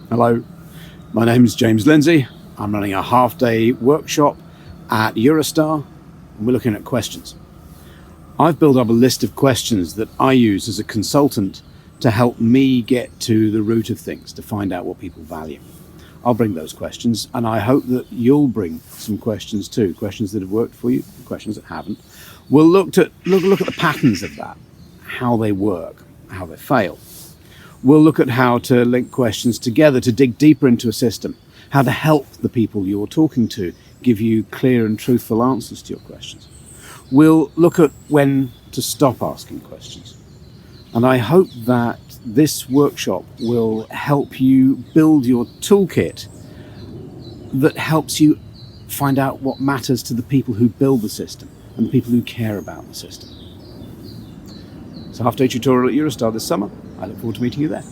Hello, my name is James Lyndsay. I'm running a half-day workshop at EuroSTAR, and we're looking at questions. I've built up a list of questions that I use as a consultant to help me get to the root of things, to find out what people value. I'll bring those questions, and I hope that you'll bring some questions too, questions that have worked for you, questions that haven't. We'll look at the patterns of that, how they work, how they fail. We'll look at how to link questions together to dig deeper into a system, how to help the people you're talking to give you clear and truthful answers to your questions. We'll look at when to stop asking questions. And I hope that this workshop will help you build your toolkit that helps you find out what matters to the people who build the system and the people who care about the system. So half-day tutorial at EuroSTAR this summer. I look forward to meeting you there.